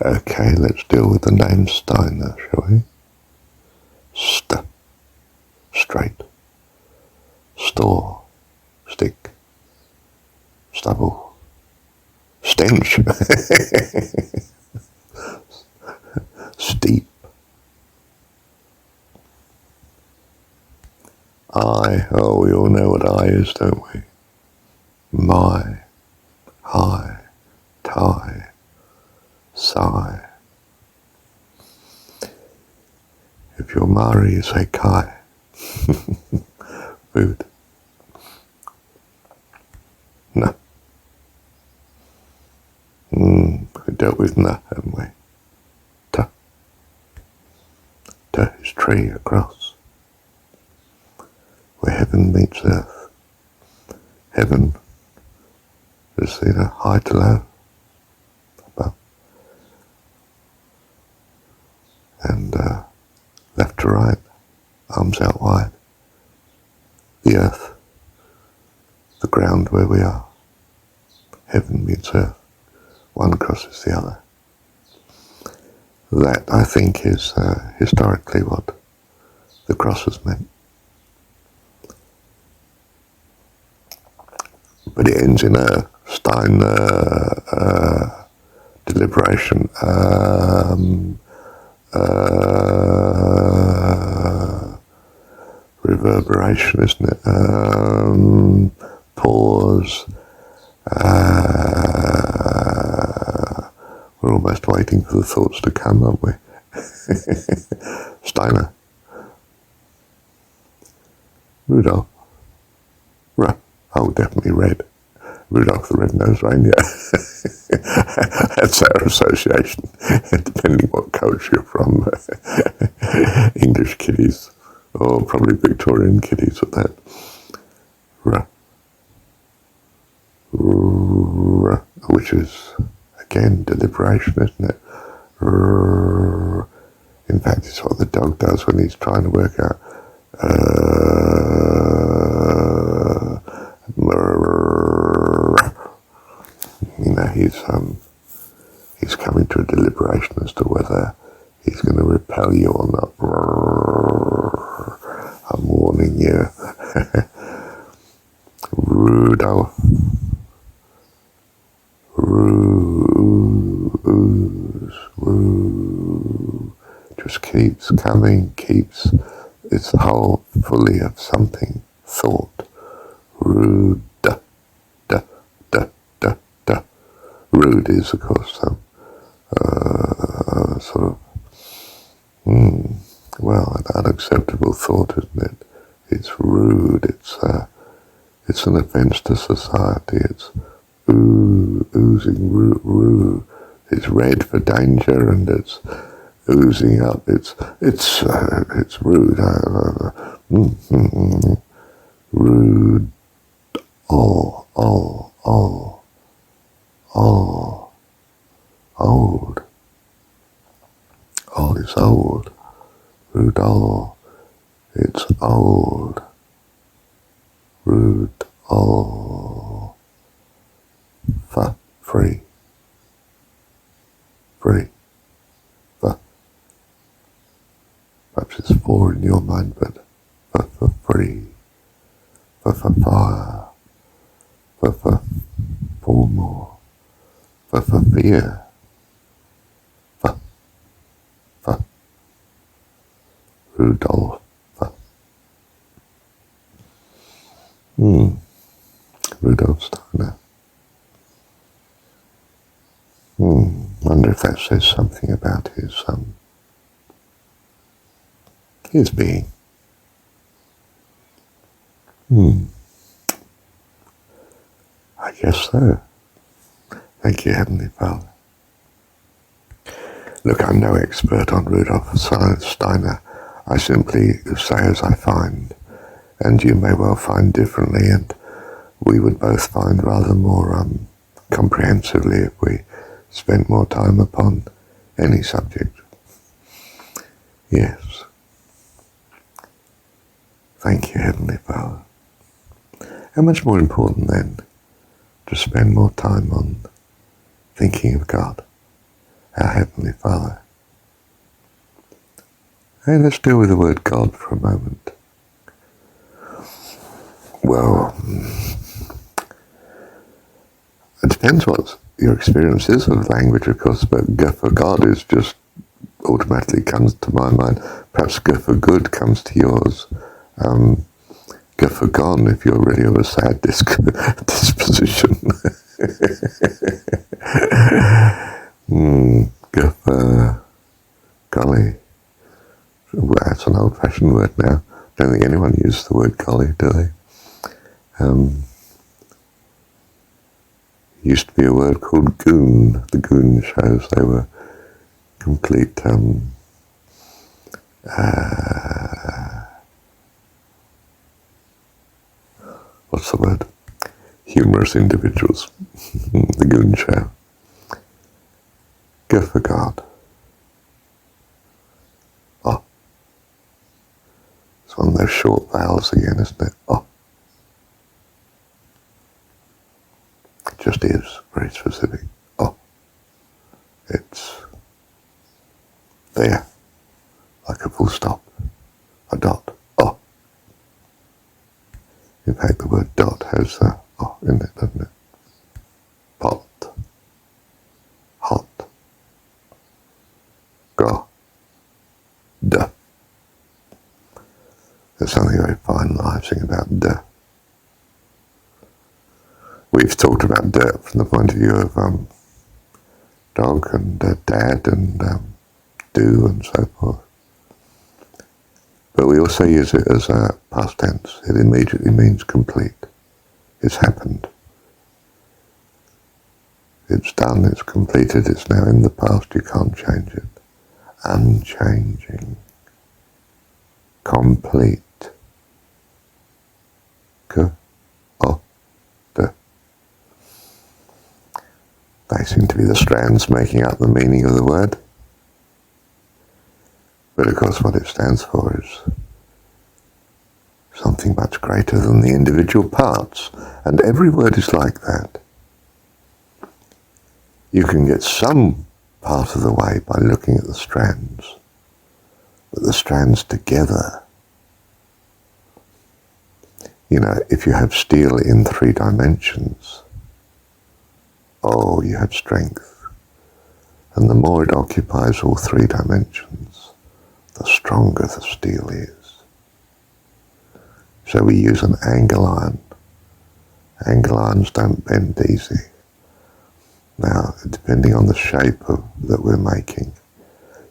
Okay, let's deal with the name Steiner, shall we? Straight. Store. Stick. Stubble. Stench. Steep. I. Oh, we all know what I is, don't we? My. High. Tie. Sigh. If you're Maori, you say kai. Food. No. We dealt with na, haven't we? Ta. Ta is tree across. Where heaven meets earth. Heaven is either high to low, above, and left to right, arms out wide. The earth, the ground where we are. Heaven meets earth. One crosses the other. That, I think, is historically what the crosses meant. But it ends in a Stein deliberation. Reverberation, isn't it? Pause. We're almost waiting for the thoughts to come, aren't we? Steiner. Rudolph. Oh, definitely red. Rudolph the Red-Nosed Reindeer. That's our association, depending what culture you're from. English kiddies, or probably Victorian kiddies at that. Which is, again, deliberation, isn't it? In fact, it's what the dog does when he's trying to work out. You know, he's coming to a deliberation as to whether he's going to repel you or not. I'm warning you. Rudolph. Just keeps coming, keeps its whole fully of something, thought. Rude. Rude is, of course, sort of, well, an unacceptable thought, isn't it? It's rude. It's an offence to society. It's oozing rude. It's red for danger, and it's oozing up. It's rude. Rude. Old. Old is old. Rude old. It's old. Rude old. Free. Perhaps it's four in your mind, but for free. For fire. For four more. For fear. For Rudolph. Rudolph Steiner. Wonder if that says something about his being. I guess so. Thank you, Heavenly Father. Look, I'm no expert on Rudolf Steiner. I simply say as I find, and you may well find differently, and we would both find rather more comprehensively if we spent more time upon any subject. Yes. Thank you, Heavenly Father. How much more important then to spend more time on thinking of God our Heavenly Father. Hey, let's deal with the word God for a moment. Well, it depends what your experience is of language, of course, but for God is just automatically comes to my mind. Perhaps go for good comes to yours. Go for gone if you're really of a sad disposition. Go for golly. Well, that's an old-fashioned word now. Don't think anyone uses the word golly, do they? Used to be a word called goon. The goon shows, they were complete what's the word? Humorous individuals. The goon show. Go for God. Oh. It's one of those short vowels again, isn't it? Oh. It just is very specific. Oh. It's there. Like a full stop. A dot. Oh. In fact, the word dot has a oh in it, doesn't it? Pot. Hot. Go. Duh. There's something very finalising about duh. We've talked about dirt from the point of view of dog and dad and do and so forth. But we also use it as a past tense. It immediately means complete. It's happened. It's done, it's completed, it's now in the past, you can't change it. Unchanging. Complete. Go. Oh. De. They seem to be the strands making up the meaning of the word. But of course what it stands for is something much greater than the individual parts. And every word is like that. You can get some part of the way by looking at the strands. But the strands together, you know, if you have steel in 3 dimensions, oh, you have strength. And the more it occupies all 3 dimensions, the stronger the steel is. So we use an angle iron. Angle irons don't bend easy. Now, depending on the shape that we're making,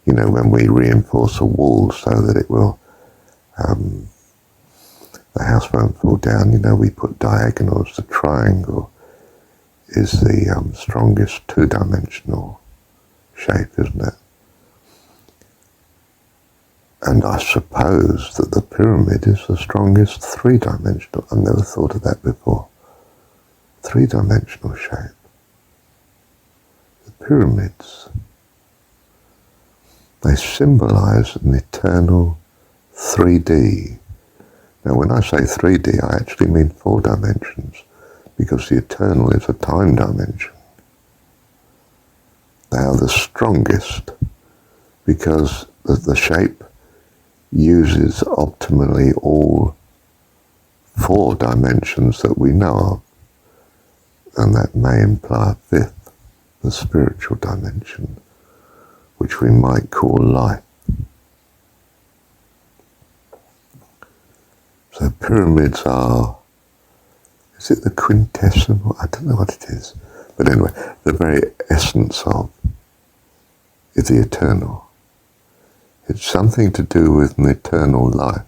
you know, when we reinforce a wall so that it will, the house won't fall down, you know, we put diagonals. The triangle is the strongest 2-dimensional shape, isn't it? And I suppose that the pyramid is the strongest 3-dimensional. I've never thought of that before. 3-dimensional shape. The pyramids, they symbolize an eternal 3D. Now when I say 3D, I actually mean 4 dimensions, because the eternal is a time dimension. They are the strongest because the shape uses optimally all 4 dimensions that we know of, and that may imply a 5th, the spiritual dimension, which we might call life. So pyramids are, is it the quintessence? I don't know what it is. But anyway, the very essence of is the eternal. It's something to do with an eternal life.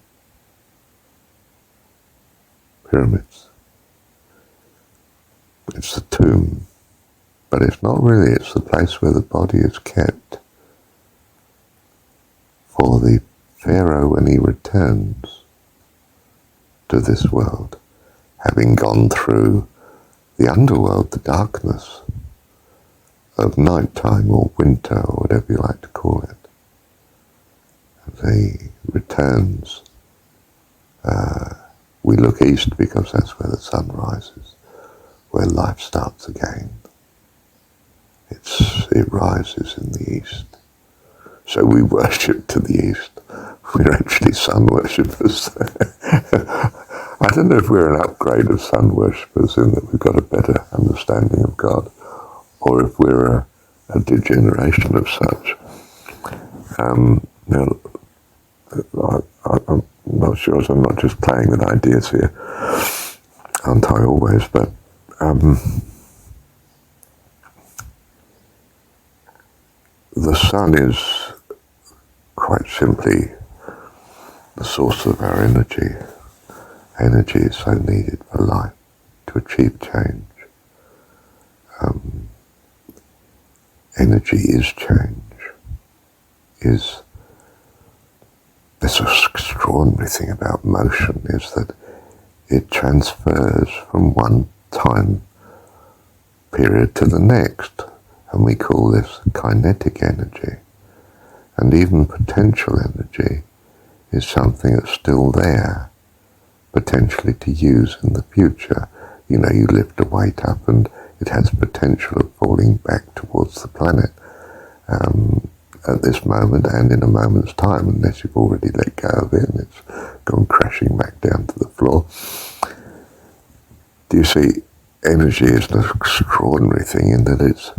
Pyramids. It's the tomb. But it's not really, it's the place where the body is kept for the Pharaoh when he returns to this world, having gone through the underworld, the darkness of nighttime or winter or whatever you like to call it. And he returns. We look east because that's where the sun rises, where life starts again. It rises in the east. So we worship to the east. We're actually sun worshippers. I don't know if we're an upgrade of sun worshippers in that we've got a better understanding of God, or if we're a degeneration of such. Now, I'm not sure, so I'm not just playing with ideas here, aren't I always, but the sun is quite simply the source of our energy. Energy is so needed for life to achieve change. Energy is change. This extraordinary thing about motion is that it transfers from one time period to the next, and we call this kinetic energy. And even potential energy is something that's still there, potentially to use in the future. You know, you lift a weight up and it has potential of falling back towards the planet at this moment and in a moment's time, unless you've already let go of it and it's gone crashing back down to the floor. Do you see, energy is an extraordinary thing in that it's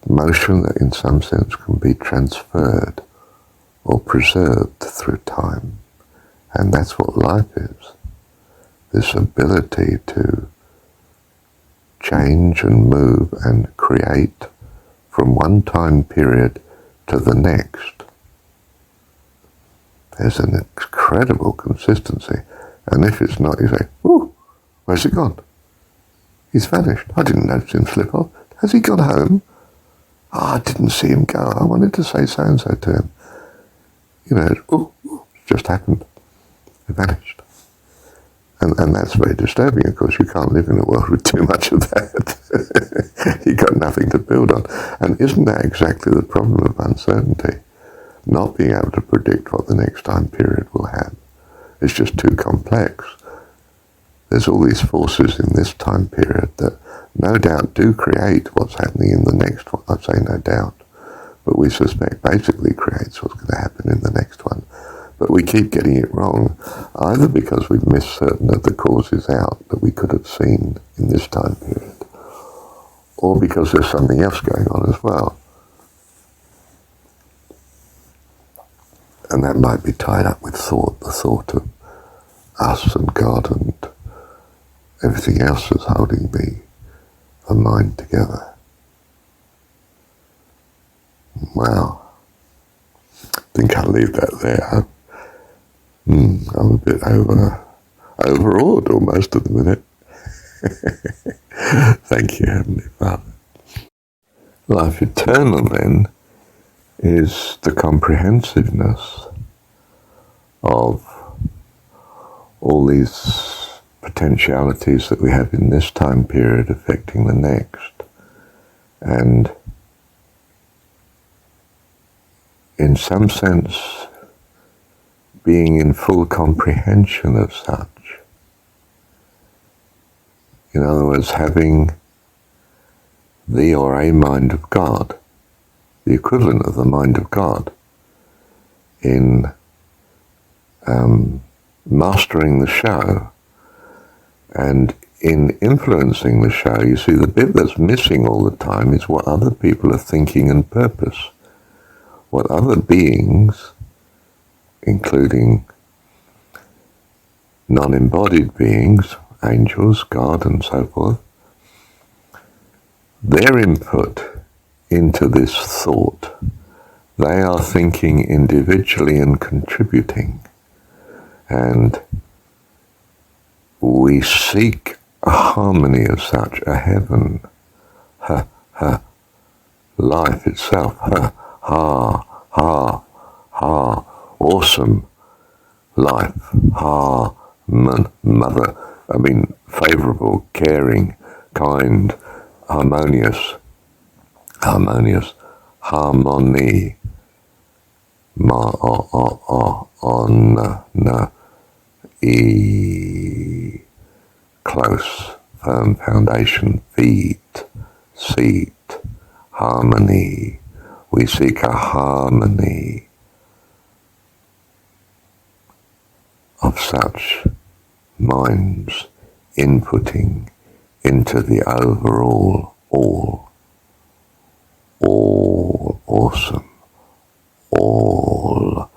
motion that in some sense can be transferred or preserved through time. And that's what life is. This ability to change and move and create from one time period to the next. There's an incredible consistency. And if it's not, you say, "Ooh, where's he gone? He's vanished. I didn't notice him slip off. Has he gone home? Oh, I didn't see him go. I wanted to say so-and-so to him." You know, it just happened. He vanished. And that's very disturbing. Of course, you can't live in a world with too much of that. You've got nothing to build on. And isn't that exactly the problem of uncertainty? Not being able to predict what the next time period will have. It's just too complex. There's all these forces in this time period that no doubt do create what's happening in the next one. I'd say no doubt. But we suspect basically creates what's going to happen in the next one. But we keep getting it wrong, either because we've missed certain of the causes out that we could have seen in this time period, or because there's something else going on as well. And that might be tied up with thought, the thought of us and God and everything else that's holding the mind together. Wow. I think I'll leave that there. I'm a bit overawed almost at the minute. Thank you, Heavenly Father. Life eternal, then, is the comprehensiveness of all these potentialities that we have in this time period affecting the next. And in some sense, being in full comprehension of such. In other words, having the or a mind of God, the equivalent of the mind of God, in mastering the show and in influencing the show. You see, the bit that's missing all the time is what other people are thinking and purpose, what other beings, including non-embodied beings, angels, God, and so forth, their input into this thought. They are thinking individually and contributing. And we seek a harmony of such, a heaven, life itself, awesome life, mother, favourable, caring, kind, harmonious, harmony, close, firm foundation, feet, seat, harmony. We seek a harmony of such minds inputting into the overall, all awesome, all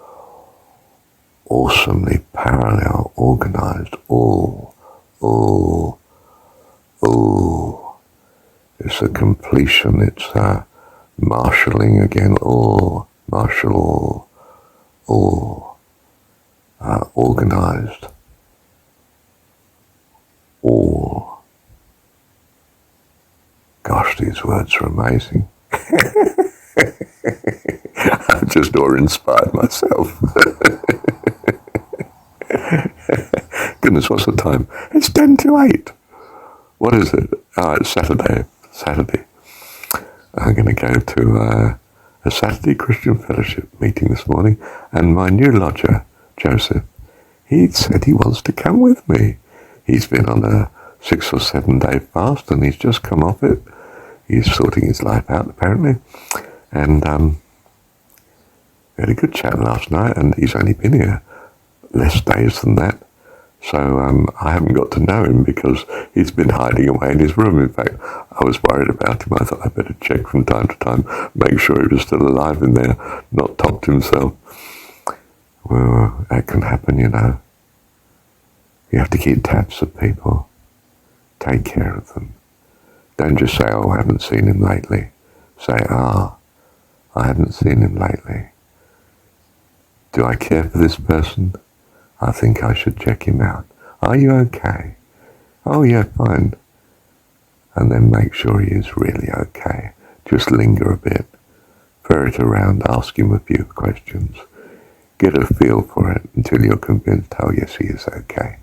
awesomely parallel, organized, all. It's a completion, it's a marshalling again, marshal, organized, all. Gosh, these words are amazing. I've just awe-inspired myself. Goodness, what's the time? It's 10 to 8. What is it? It's Saturday. I'm going to go to a Saturday Christian Fellowship meeting this morning, and my new lodger, Joseph, he said he wants to come with me. He's been on a 6 or 7 day fast, and he's just come off it. He's sorting his life out, apparently. And we had a good chat last night, and he's only been here less days than that. So I haven't got to know him because he's been hiding away in his room. In fact, I was worried about him. I thought I'd better check from time to time, make sure he was still alive in there, not topped himself. Well, that can happen, you know. You have to keep tabs of people. Take care of them. Don't just say, oh, I haven't seen him lately. Say, I haven't seen him lately. Do I care for this person? I think I should check him out. Are you okay? Oh, yeah, fine. And then make sure he is really okay. Just linger a bit. Ferret around, ask him a few questions. Get a feel for it until you're convinced, oh, yes, he is okay.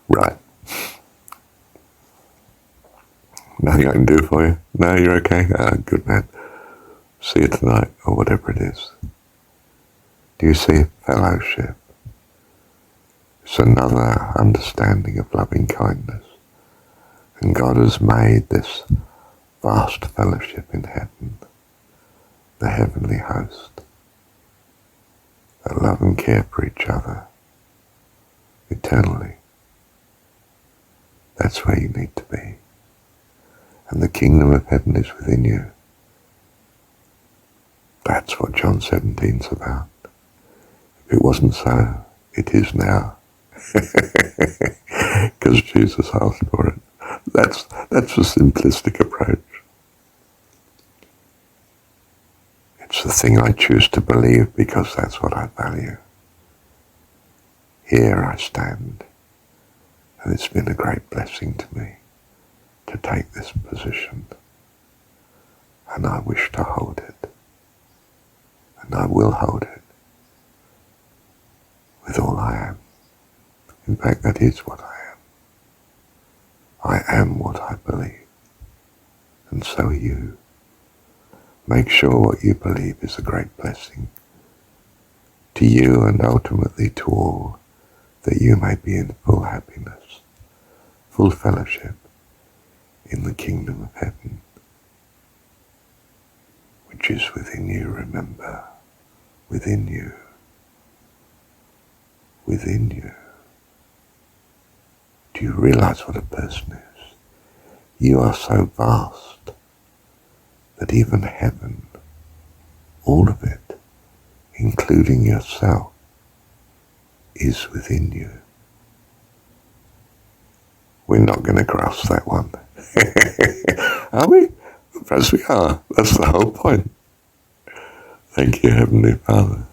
Right. Nothing I can do for you? No, you're okay? Good man. See you tonight, or whatever it is. Do you see fellowship? It's another understanding of loving kindness. And God has made this vast fellowship in heaven, the heavenly host, that love and care for each other eternally. That's where you need to be. And the kingdom of heaven is within you. That's what John 17's about. If it wasn't so, it is now. Because Jesus asked for it. That's a simplistic approach. It's the thing I choose to believe because that's what I value. Here I stand, and it's been a great blessing to me to take this position, and I wish to hold it, and I will hold it with all I am. In fact, that is what I am. I am what I believe, and so are you. Make sure what you believe is a great blessing to you and ultimately to all, that you may be in full happiness, full fellowship in the kingdom of heaven, which is within you, remember, within you, within you. Do you realize what a person is? You are so vast that even heaven, all of it, including yourself, is within you. We're not going to grasp that one. Are we? Perhaps we are. That's the whole point. Thank you, Heavenly Father.